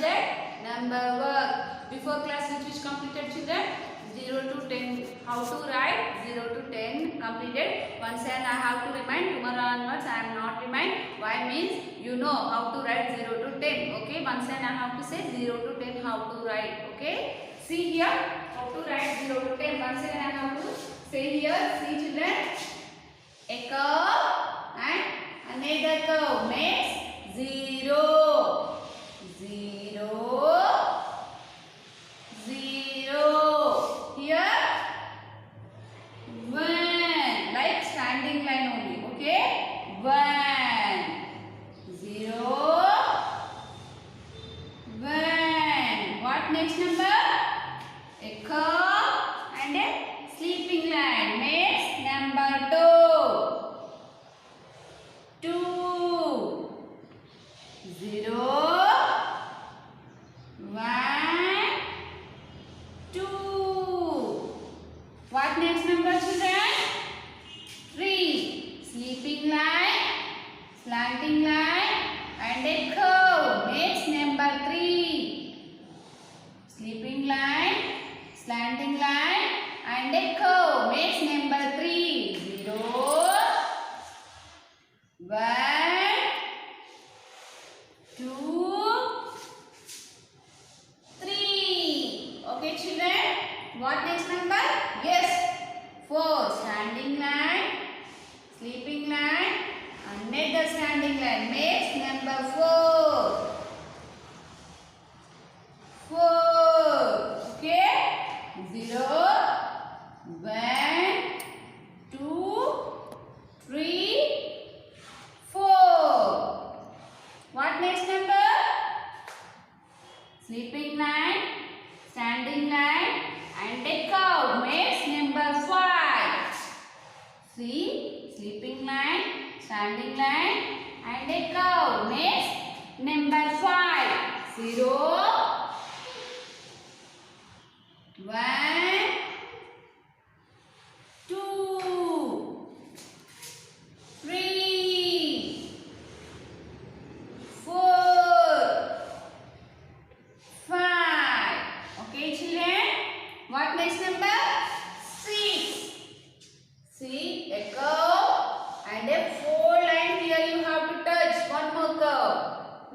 subject number work. Before class which completed children 0 to 10. How to write 0 to 10 completed. Once and I have to remind. Tomorrow onwards I am not remind. Why means you know how to write 0 to 10. Okay. Once and I have to say 0 to 10 how to write. Okay. See here how to write 0 to 10. Once and I have to say here. See children. A curve and another curve makes 0. 0. 0. Here 1. Like standing line only. Okay. 1. 0. 1. What next number? A curve and a sleeping line makes number 2. 2. 0. 1. 2. What next number children? 3. Sleeping line, slanting line and a curve makes number 3. Sleeping line, slanting line and a curve makes number 3. 0. 1. 2. 3. Okay children. What next number? Yes. 4. Standing line, sleeping line, another standing line makes number 4. 4. Okay. 0. 1. 2. 3. 4. What next number? Sleeping line, standing line and a curve makes number 5. See, sleeping line, standing line and a curve makes number 5. 0. 1. 2. 3. 4. 5. Okay children. What next number? 6. See a curve and a 4 line here you have to touch. One more curve.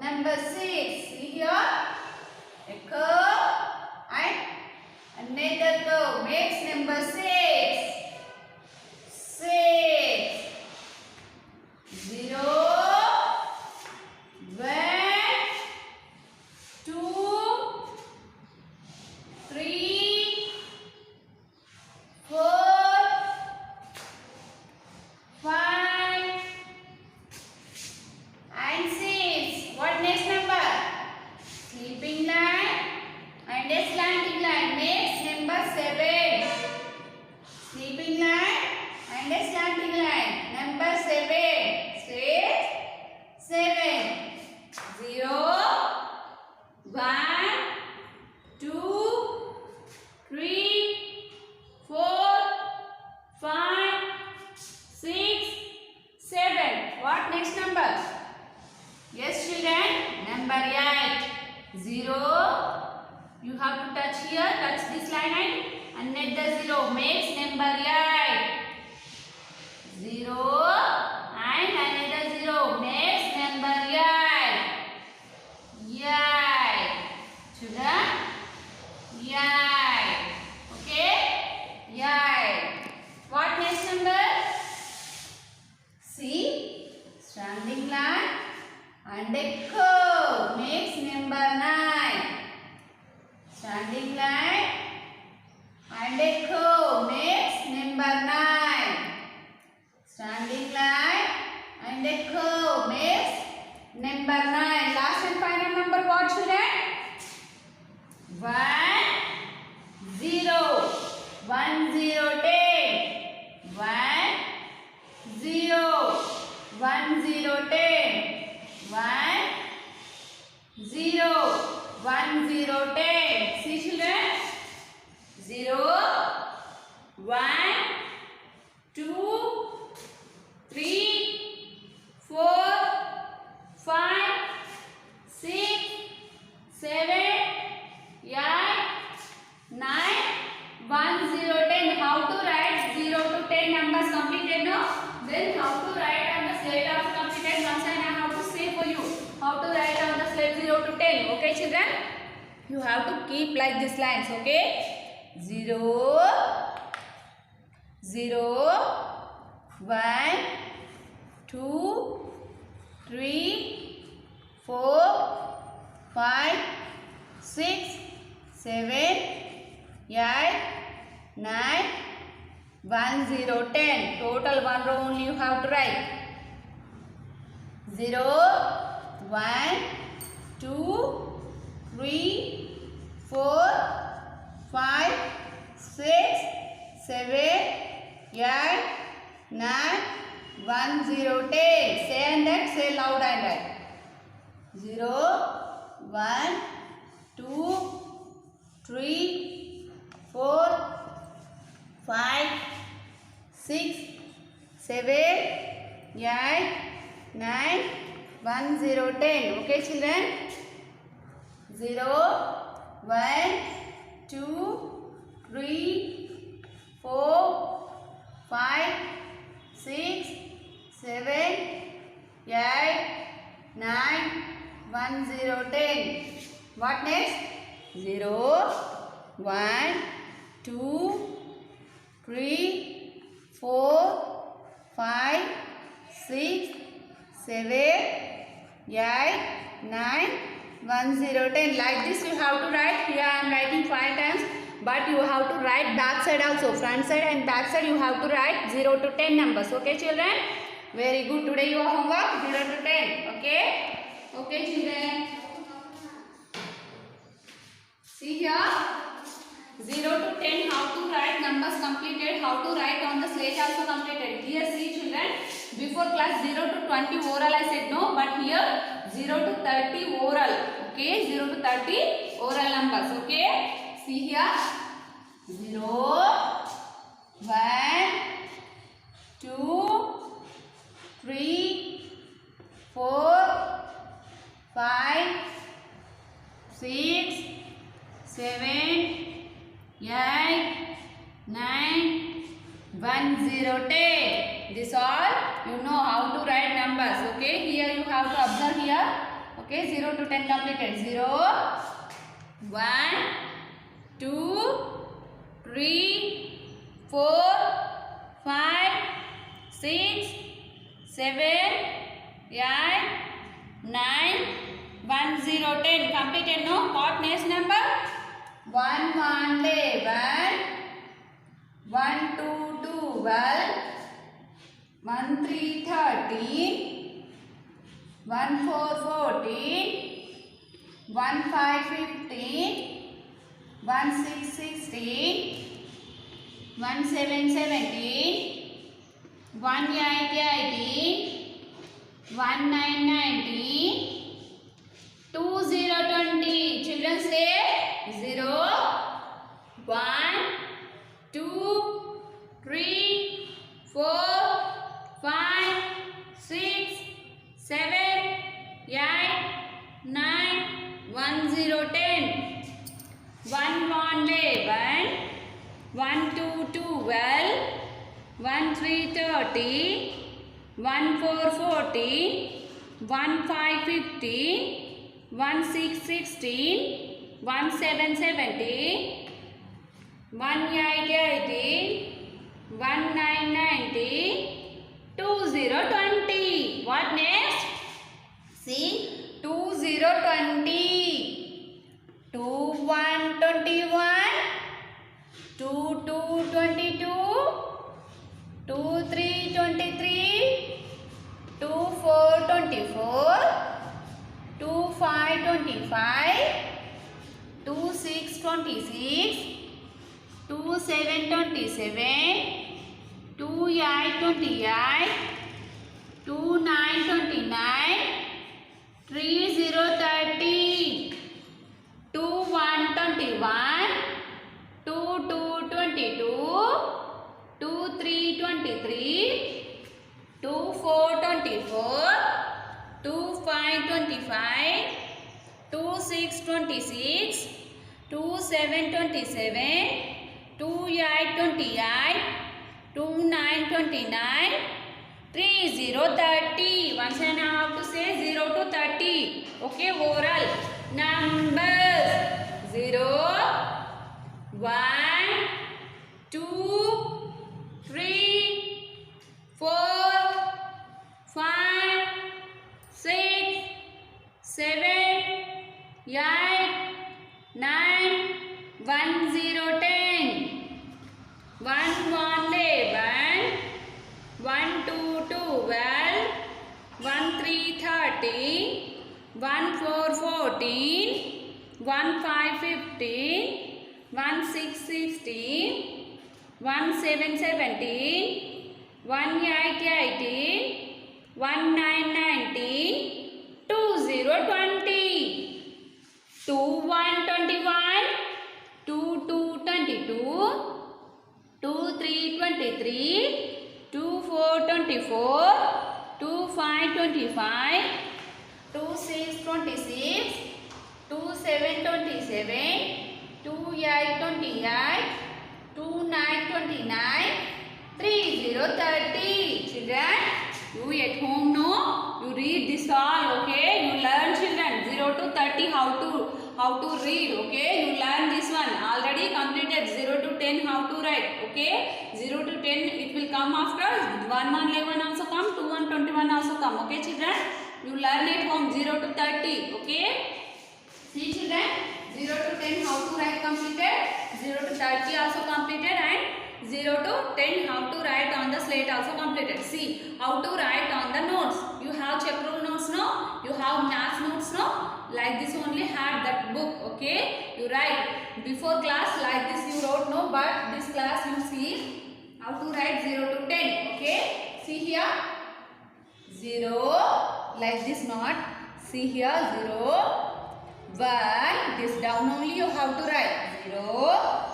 Number 6. See here a curve and another curve makes number 6. 6. 0. 1. 2. 3. 4. 5 and 6. What next number? Sleeping line and a slanting line makes number 7. Sleeping line and a slanting line. Number 7. Say 7. 0. 1. 2. 3. 4. 5. 6. 7. What next number? Yes children. Number 8. 0. You have to touch here. Touch this line and another 0 makes number 8. 0 and another 0 makes number 8. 8. Children. 8. Okay. 8. What next number? See, standing line and a curve makes number 9. Standing line and a curve makes number 9. Standing line and a curve makes number 9. Last and final number what children? 1, 0. 1, 0, 10. 1, 0. 1, 0, 10. 1, 0. 1, 0, 10. See children? 0, 1, 2, 3, 4, 5, 6, 7. to 10. Okay, children? You have to keep like these lines. Okay? 0, 0, 1, 2, 3, 4, 5, 6, 7, 8, 9, 1, 0, 10. Total one row only you have to write. 0, 1, 2, 3, 4, 5, 6, 7, 8, 9, 1, 0, 10. Say and that, say loud and write. 0, 1, 2, 3, 4, 5, 6, 7, 8, 9, 1, 0, 10. Okay, children? 0, 1, 2, 3, 4, 5, 6, 7, 8, 9, 1, 0, 10. What next? 0, 1, 2, 3, 4, 5, 6, 7, 8, 9, 1, 0, 10. Like this you have to write. Here I am writing 5 times. But you have to write back side also. Front side and back side you have to write 0 to 10 numbers. Okay, children? Very good. Today your homework 0 to 10. Okay? Okay, children. See here. 0 to 10 how to write numbers completed. How to write on the slate also completed. Here see children. Before class 0 to 20 oral I said no. But here 0 to 30 oral. Okay? 0 to 30 oral numbers. Okay? See here. 0, 1, 2, 3, 4, 5, 6, 7, 8, 9, 1, 0, 10. This all you know how to write numbers. Okay. Here you have to observe here. Okay. 0 to 10 completed. 0, 1, 2, 3, 4, 5, 6, 7, 8, 9, 1, 0, 10. Completed, no? What next number? 1, 1, 11, 1, 2, 12, 1, 3, 13, 1, 4, 14, 1, 5, 15, 1, 6, 16, 1, 7, 17, 1, 8, 18, 1, 9, 19, 2, 0, 20. Children say 0, 1, 2, 3, 4, 5, 6, 7, 8, 9, 1, 0, 10. 1, 1, 11, 1, 2, 12, 1, 3, 13, 1, 4, 14, 1, 5, 15, 1, 6, 16, 1, 7, 17, 1, 8, 18, 1, 9, 19, 2, 0, 20. What next? See, 2, 0, 20. 2, 1, 21, 2, 2, 22, 2, 3, 23, 2, 4, 24, 2, 5, 25, 2, 6, 26, 2, 7, 27, 2, 8, 28, 2, 9, 29, 3, 0, 30, 2, 1, 21, 2, 2, 22, 2, 3, 23, 2, 4, 24, 2, 5, 25, 2, 6, 26, 2, 7, 27, 2, 8, 28, 2, 9, 29, 3, 0, 30. Once I have to say 0 to 30. Okay, oral. Numbers 0, 1, 2, 3, 4, 5, 6, 7, 8, 9, 1, 0, 10. 1, 1, 11, 1, 2, 12, 1, 3, 13, 1, 4, 14, 1, 5, 15, 1, 6, 16, 1, 7, 17, 1, 8, 18, 1, 9, 19, 2, 0, 20, 2, 1, 21, 2, 2, 22, 2, 3, 23, 2, 4, 24, 2, 5, 25, 2, 6, 26, 2, 7, 27, 2, 8, 28, 2, 9, 29, 3, 0, 30. Children, you at home know, you read this all, okay? You learn, children, 0 to 30 how to read, okay? You learn this one, already completed. 0 to 10 how to write, okay? 0 to 10 it will come after 1, 1, 11 also come, 2, 1, 21 also come, okay children? You learn at home 0 to 30, okay? See children, 0 to 10 how to write completed, 0 to 30 also completed, and 0 to 10 how to write on the slate also completed. See how to write on the notes. You have chapter notes, no? You have math notes, no? Like this only had that book, okay? You write before class like this you wrote, no? But this class you see how to write 0 to 10, okay? See here 0 like this, not see here 0, 1, this down only you have to write 0,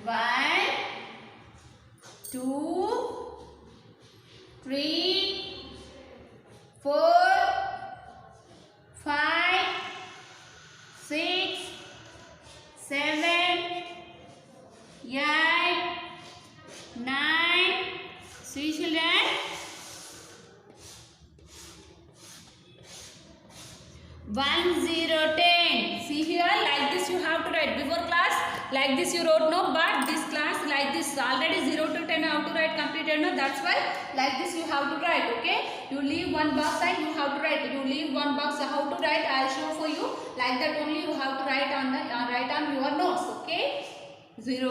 1, 2, 3, 4, 5, 6, 7, 8, 9. See children, 1, 0, 10. See here like this you have to write. Before class like this you wrote, no? But this class like this already 0 to 10 how to write completed, no? That's why like this you have to write, okay? You leave one box and you have to write. You leave one box how to write, I'll show for you. Like that only you have to write on the write on your notes, okay? 0,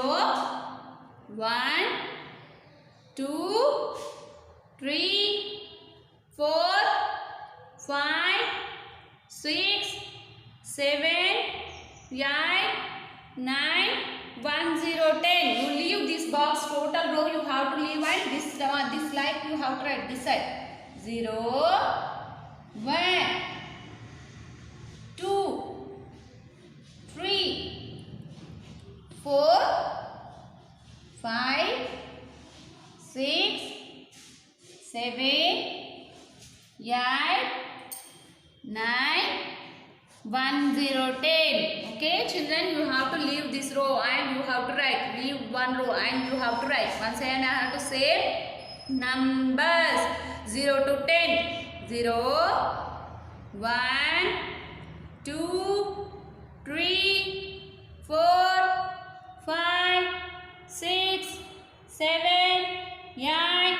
1, 2, 3, 4, 5, 6, 7, 8, 9, 1, 0, 10. You leave this box, total row you have to leave, and this like you have to write this side. 0, 1, 2, 3, 4, 5, 6, 7, 8, 9, 1, 0, 10. Okay children, you have to leave this row and you have to write. Leave one row and you have to write. Once again I have to say numbers 0 to 10. 0, 1, 2, 3, 4, 5, 6, 7, 8,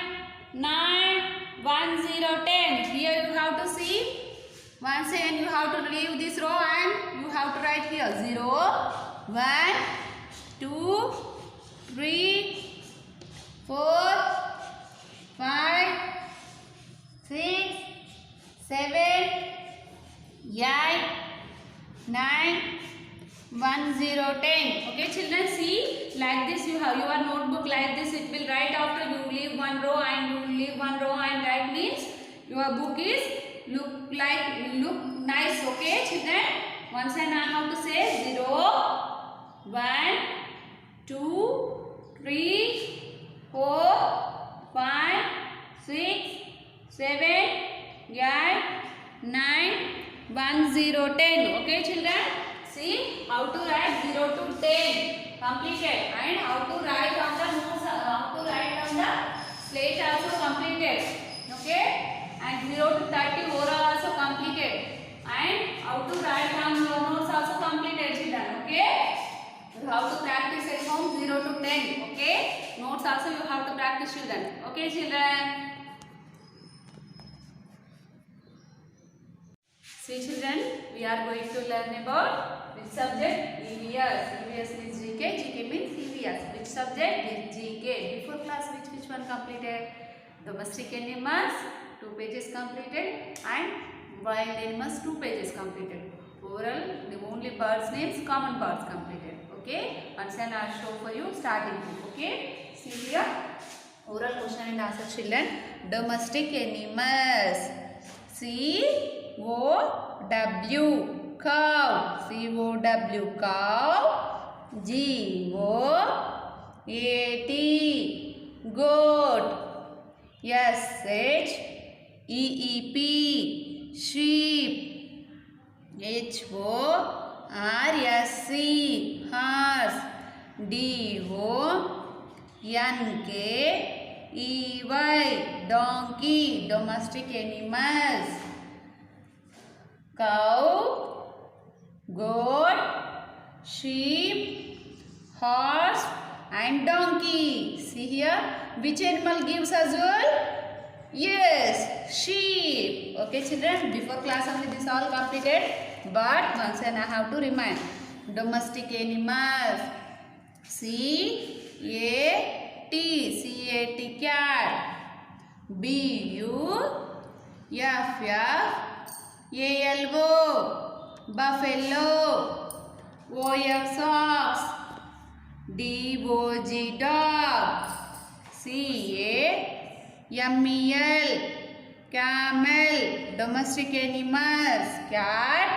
9, 1, 0, 10. Here you have to see. Once again you have to leave this row and you have to write here 0, 1, 2, 3, 4, 5, 6, 7, 8, 9, 1, 0, 10. Okay children, see like this you have your notebook like this, it will write after you leave one row and you leave one row and write means your book is look nice, okay children. Once again I have to say 0, 1, 2, 3, 4, 5, 6, 7, 8, 9, 1, 0, 10. Okay children, see how to write 0 to 10 completed, and how to write on the notes, how to write on the slate also completed, okay, and 0 to 30 overall also completed, and how to write on your notes also completed children. Okay, how to practice at home 0 to 10. Okay, notes also you have to practice children. Okay children. See children, we are going to learn about which subject? EVS. EVS means GK, GK means EVS. Which subject? GK. Before class which one completed? Domestic animals 2 pages completed and wild animals 2 pages completed. Oral, the only birds names, common birds completed. Okay, once and I'll show for you starting. Okay, see here. Oral question and answer children. Domestic animals. C-O-W, cow, C-O-W, cow. G-O-A-T, goat. S-H-E-E-P, sheep. H-O-R-S-C, horse. D-O-N-K-E-Y, donkey, domestic animals. Cow, goat, sheep, horse and donkey. See here, which animal gives us wool? Yes, sheep. Okay children, before class only this all completed, but once and I have to remind. Domestic animals. C-A-T, C-A-T, cat. B-U-F-F-A-L-O, buffalo. O-X, ox. D-O-G, dog. C-A-M-E-L, camel. Domestic animals. Cat,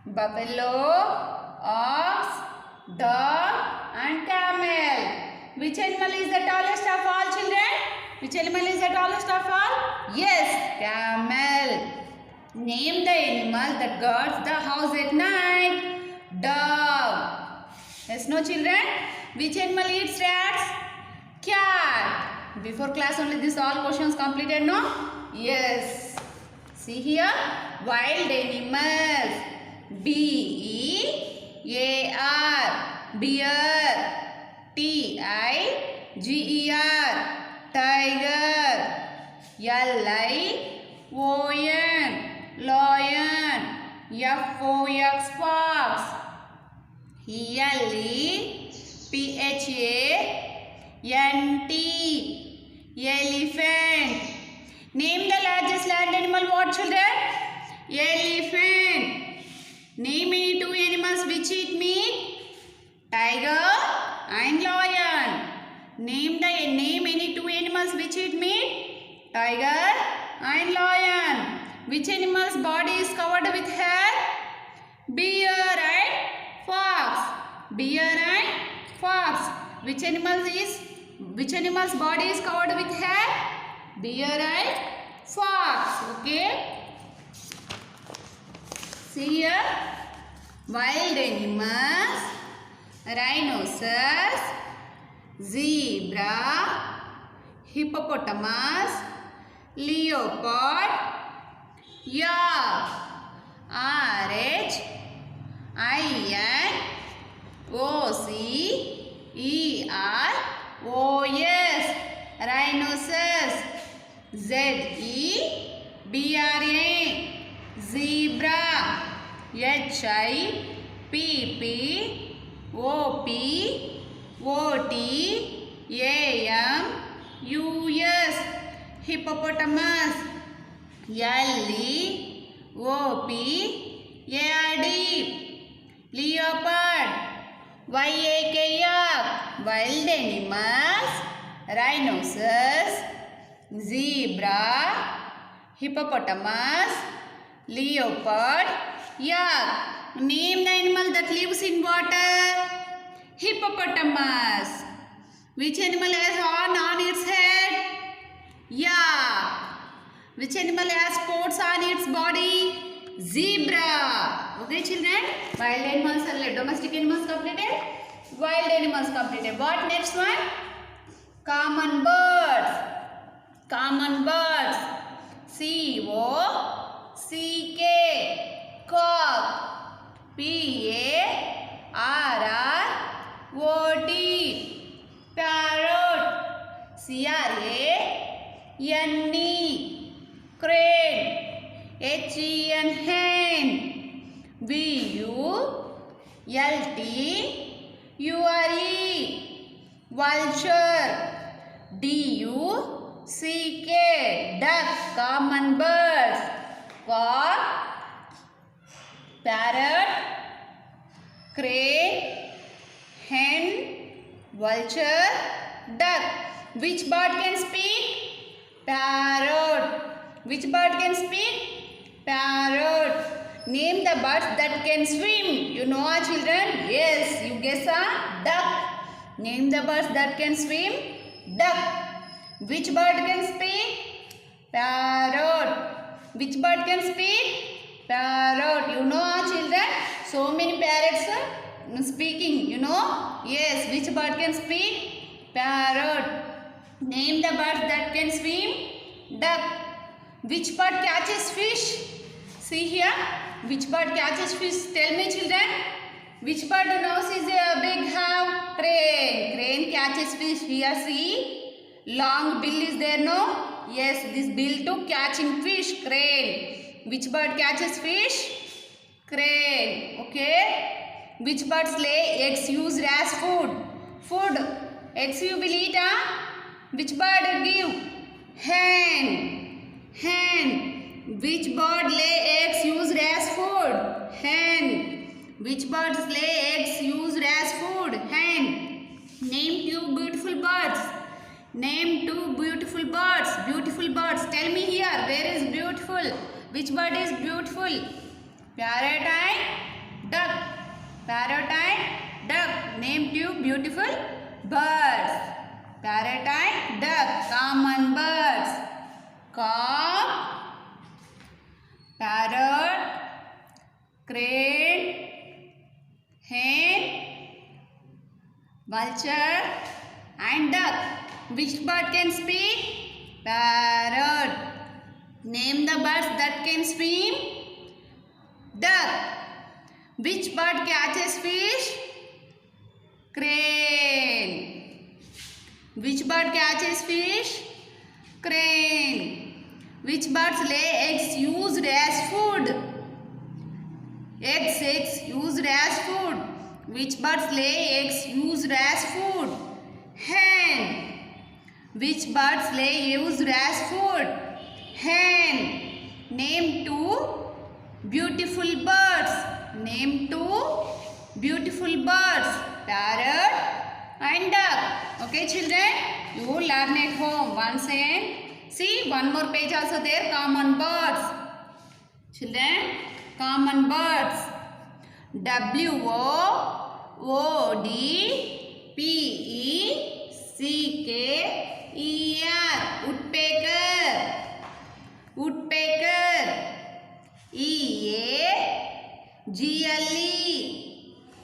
buffalo, ox, dog and camel. Which animal is the tallest of all children? Which animal is the tallest of all? Yes, camel. Name the animal that guards the house at night. Dog. Yes, no children? Which animal eats rats? Cat. Before class only this all questions completed, no? Yes. See here, wild animals. B-E-A-R, bear. T-I-G-E-R, tiger. L-I-O-N, lion. F-O-X, fox. E-L-E-P-H-A-N-T, elephant. Name the largest land animal, what children? Elephant. Name any two animals which eat meat? Tiger and lion. Name any two animals which eat meat? Tiger and lion. Which animal's body is covered with hair? Bear and fox. Bear and fox. Which animal's body is covered with hair? Bear and fox. Okay. See here, wild animals. Rhinoceros, zebra, hippopotamus, leopard, yak. R-H-I-N-O-C-E-R-O-S, rhinoceros. Z-E-B-R-A, zebra. H-I-P-P-O-P-O-T-A-M-U-S, hippopotamus. L-E-O-P-A-R-D, leopard. Y-A-K-R, wild animals. Rhinoceros, zebra, hippopotamus, leopard, yak. Name the animal that lives in water. Hippopotamus. Which animal has horn on its head? Yak. Which animal has spots on its body? Zebra. Okay children, wild animals and domestic animals completed. Wild animals completed. What next one? Common birds. Common birds. C-O-C-K, cock. P-A-R-R-O-T. Parrot. C-R-A-N-E. Crane. H-E-N. Hen. V-U-L-T-U-R-E. Vulture. D-U-C-K. Duck. Common birds. Cock. Parrot. Crane. Hen. Vulture. Duck. Which bird can speak? Parrot. Which bird can speak? Parrot. Name the birds that can swim. You know, children? Yes, you guess duck. Name the birds that can swim. Duck. Which bird can speak? Parrot. Which bird can speak? Parrot. You know, children? So many parrots speaking. You know? Yes. Which bird can speak? Parrot. Name the birds that can swim. Duck. Which bird catches fish? See here. Which bird catches fish? Tell me, children. Which bird nose is a big have? Crane. Crane catches fish. Here, see. Long bill is there, no? Yes, this bill to catching fish. Crane. Which bird catches fish? Crane. Okay. Which birds lay eggs used as food? Food. Eggs you will eat, huh? Which bird give? Hen. Hen. Which bird lay eggs used as food? Hen. Which birds lay eggs used as food? Hen. Name two beautiful birds. Name two beautiful birds. Beautiful birds. Tell me here. Where is beautiful? Which bird is beautiful? Parrot and duck. Parrot and duck. Name two beautiful birds. Parrot and duck. Common birds. Cock. Parrot. Crane. Hen. Vulture and duck. Which bird can speak? Parrot. Name the birds that can swim. Duck. Which bird catches fish? Crane. Which bird catches fish? Crane. Which birds lay eggs used as food? Eggs used as food. Which birds lay eggs used as food? Hen. Which birds lay used as food? Hen. Name two beautiful birds. Name two beautiful birds. Parrot and duck. Okay, children? You learn at home once and see one more page also there. Common birds. Children, common birds. W-O-O-D-P-E-C-K-E-R. Woodpecker. Woodpecker. E-A-G-L-E.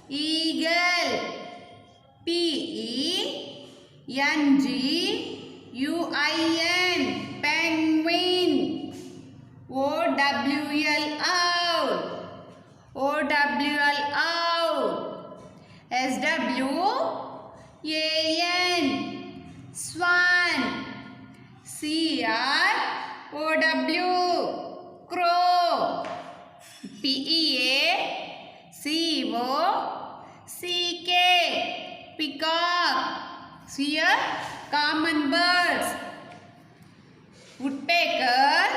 Eagle. P-E-N-G-U-I-N. Penguin. O-W-L. Owl. O-W-L. Owl. S-W-A-N. Swan. C-R-O-W. Crow. P-E-A-C-O-C-K. Peacock. Here, common birds. Woodpecker.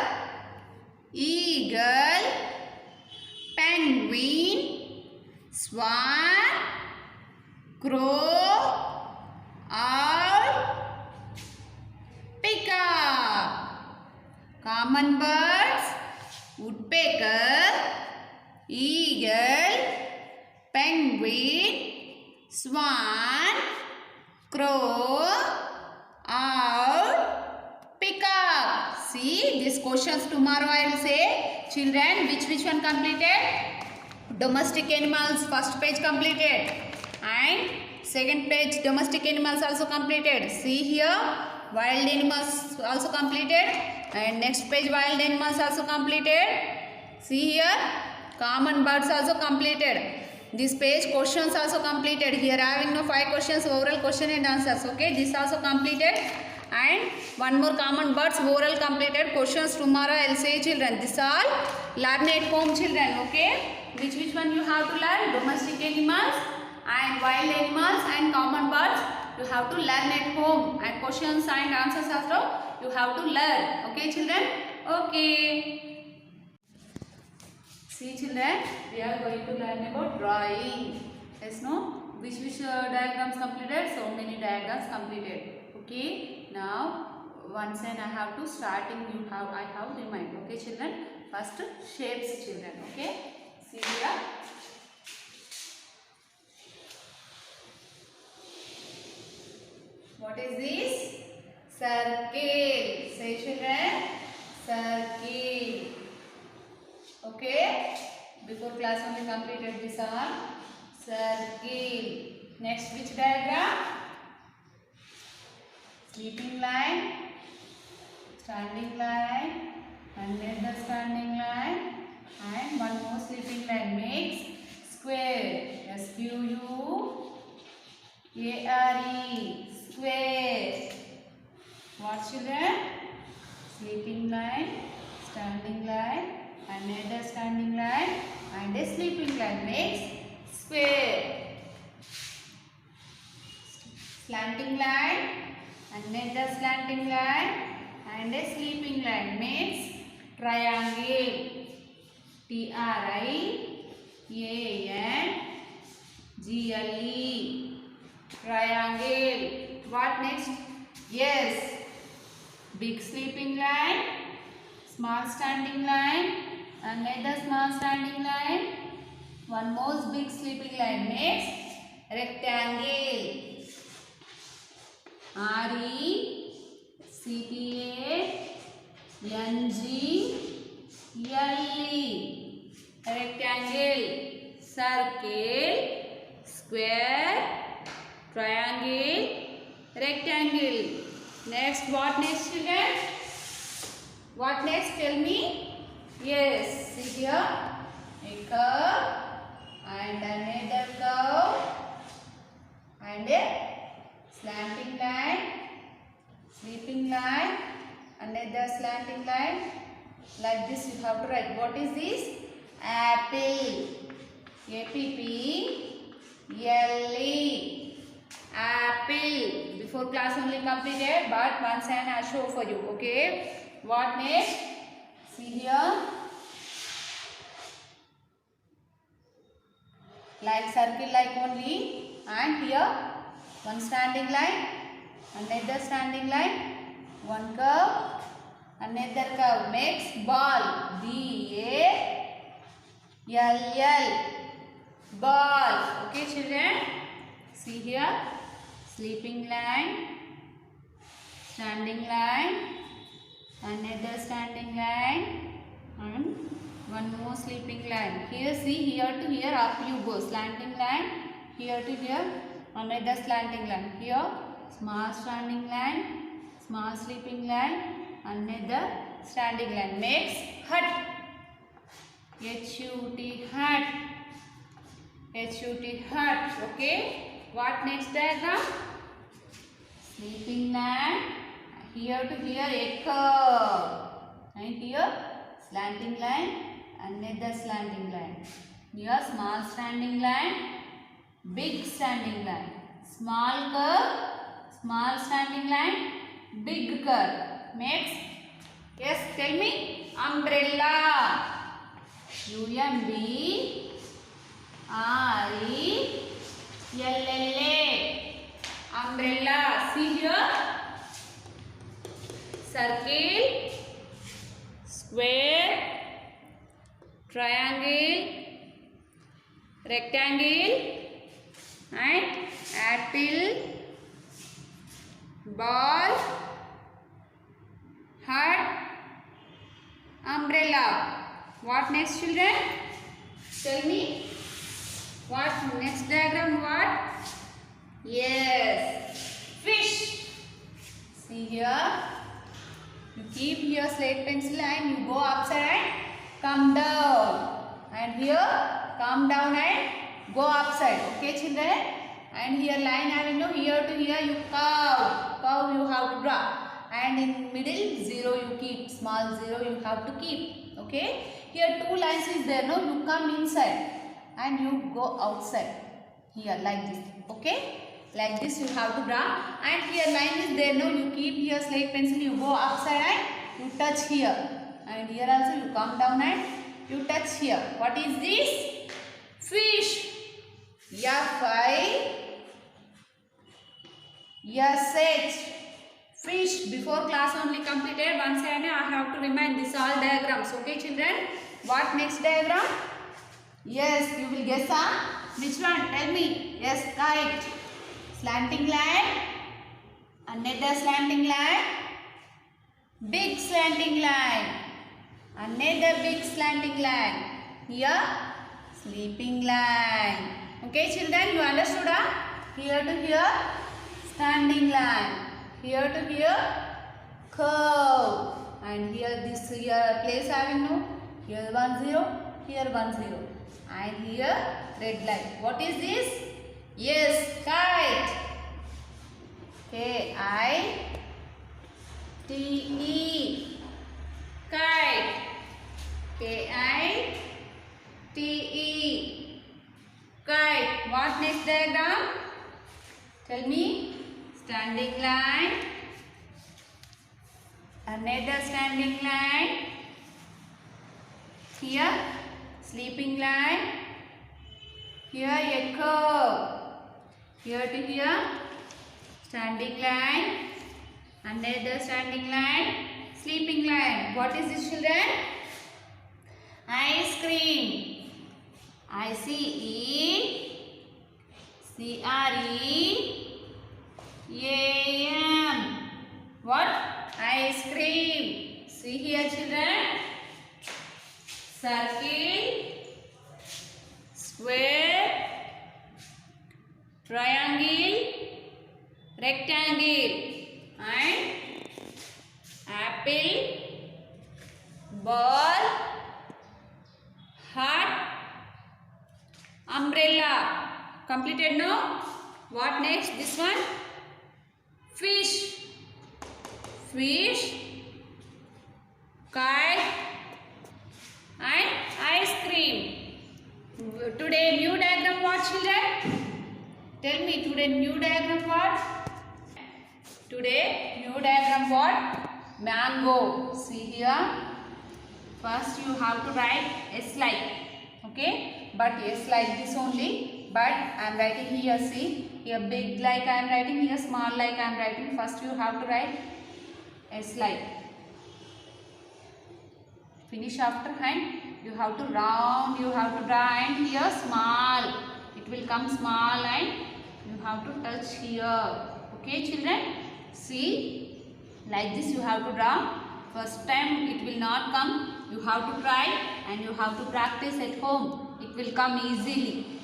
Eagle. Penguin. Swan. Crow. Owl. Peacock. Common birds. Woodpecker. Eagle. Penguin. Swan. Crow. Owl. Peacock. See these questions tomorrow I will say. Children, which one completed? Domestic animals, first page completed. And second page domestic animals also completed. See here, wild animals also completed. And next page wild animals also completed. See here, common birds also completed. This page questions also completed. Here having no 5 questions, oral question and answers. Okay, this also completed. And one more common birds oral completed. Questions tomorrow I'll say children. This all learn at home children. Okay, which one you have to learn? Domestic animals and wild animals and common birds. You have to learn at home, and questions and answers also you have to learn. Okay children? Okay. See children, we are going to learn about drawing. Yes, no? Which diagrams completed? So many diagrams completed. Okay. Now once and I have to starting. I have remind. Okay children. First shapes children. Okay. See here. What is this? Circle. Say children. Circle. Okay. Before class only completed this one. Circle. Next which diagram? Sleeping line. Standing line. Another standing line. And one more sleeping line makes square. S-Q-U-A-R-E. Square. What children? Sleeping line, standing line, another standing line, and a sleeping line makes square. Slanting line, another slanting line, and a sleeping line makes triangle. T-R-I-A-N-G-L-E. Triangle. What next? Yes. Big sleeping line, small standing line, another small standing line, one more big sleeping line makes rectangle. R-E-C-T-A-N-G-L-E. Rectangle. Circle, square, triangle, rectangle. Next, what next children? What next? Tell me. Yes, see here. A curve and another curve and a slanting line, sleeping line, another slanting line. Like this you have to write. What is this? Apple. A-P-P-L-E. Apple. Before class only completed, but once and I show for you. Okay. What next? See here. Like circle like only, and here one standing line, another standing line, one curve, another curve makes ball. B-A-L-L. Ball. Okay children. See here. Sleeping line, standing line, another standing line, and one more sleeping line. Here see, here to here up you go. Slanting line, here to here, another slanting line. Here small standing line, small sleeping line, another standing line makes hut. H-U-T, hut. H-U-T, hut. Okay. What next diagram? Sleeping line. Here to here a curve. And here slanting line, another slanting line. Here small standing line, big standing line. Small curve, small standing line, big curve. Makes, yes, tell me, umbrella. U-M-B-R-E-L-L-A. Umbrella. See here. Circle, square, triangle, rectangle, and apple, ball, hut, umbrella. What next children? Tell me. What next diagram? What? Yes, fish. See here. You keep your slate pencil and you go upside and come down. and here come down and go upside. Okay children, and here line having no, here to here you curve you have to draw, and in middle 0 you keep, small 0 you have to keep. Okay, here two lines is there, no, you come inside and you go outside here like this. Okay, like this you have to draw, and here line is there, no, you keep here slate pencil, you go upside and you touch here, and here also you come down and you touch here. What is this? Fish. F-I-S-H. Fish. Before class only completed. Once I have to remind this all diagrams. Okay children. What next diagram? Yes, you will guess which one? Tell me. Yes, kite. Slanting line. Another slanting line. Big slanting line. Another big slanting line. Here sleeping line. Okay children, you understood? Here to here standing line. Here to here curve. And here this here place having no. Here 1 0. Here 1 0. And here red line. What is this? Yes, kite. K-I-T-E. Kite. K-I-T-E. Kite. What next diagram? Tell me. Standing line. Another standing line. Here sleeping line. Here a curve. Here to here standing line. Another standing line. Sleeping line. What is this children? Ice cream. I-C-E-C-R-E-A-M. What? Ice cream. See here children. Circle, square, triangle, rectangle, and apple, ball, heart, umbrella. Completed now? What next? This one? Fish. Fish, kite, and ice cream. Today new diagram what children? Tell me today new diagram what? Today new diagram what? Mango. See here. First you have to write S like. Okay. But S like this only. But I am writing here. See. Here big like I am writing. Here small like I am writing. First you have to write S like. Finish after hand. You have to round, you have to draw, and here small. It will come small and you have to touch here. Okay children? See, like this you have to draw. First time it will not come. You have to try and you have to practice at home. It will come easily.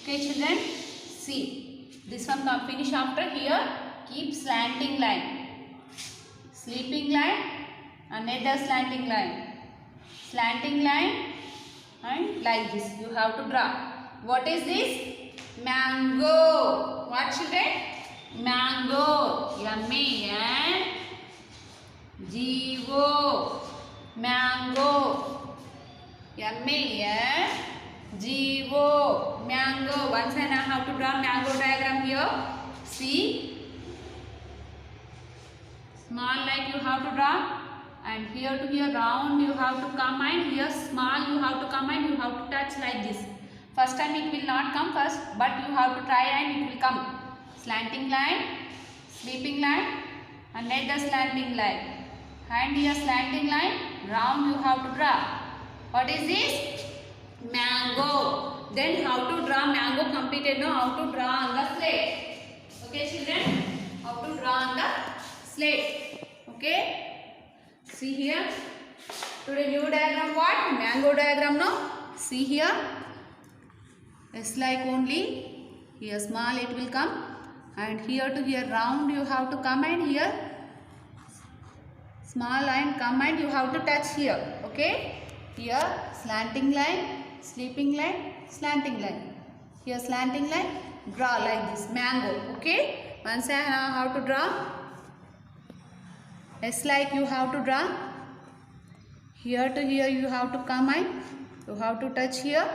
Okay children? See, this one come finish after here. Keep slanting line. Sleeping line, another slanting line. Slanting line and like this you have to draw. What is this? Mango. What children? Mango. M-A-N-G-O. Mango. M-A-N-G-O. Mango. Once and I have to draw mango diagram here. See. Small like you have to draw, and here to here round you have to come, and here small you have to come and you have to touch like this. First time it will not come first, but you have to try and it will come. Slanting line, sleeping line, another slanting line, and here slanting line, round you have to draw. What is this? Mango. Then how to draw mango completed? No, how to draw on the slate. Okay children, how to draw on the slate. Okay, see here. Today new diagram what? Mango diagram. No, see here. S like only. Here small it will come, and here to here round you have to come, and here small line come and you have to touch here. Okay, here slanting line, sleeping line, slanting line. Here slanting line, draw like this, mango. Okay. Once I know how to draw. It's like you have to draw. Here to here you have to come and you have to touch here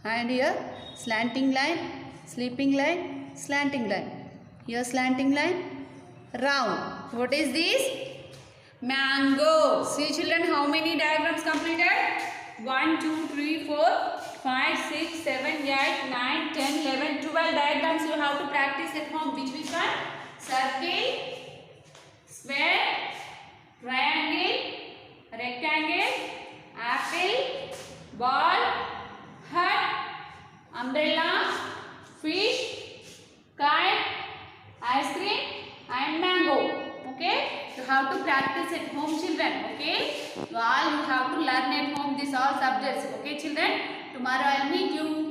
and here. Slanting line, sleeping line, slanting line. Here slanting line, round. What is this? Mango. See children, how many diagrams completed? 1, 2, 3, 4, 5, 6, 7, 8, 9, 10, 11, 12 diagrams you have to practice at home. Which one? Circle, square, triangle, rectangle, apple, ball, hut, umbrella, fish, kite, ice cream and mango. Okay, you have to practice at home children. Okay, you have to learn at home these all subjects. Okay children, tomorrow I will meet you.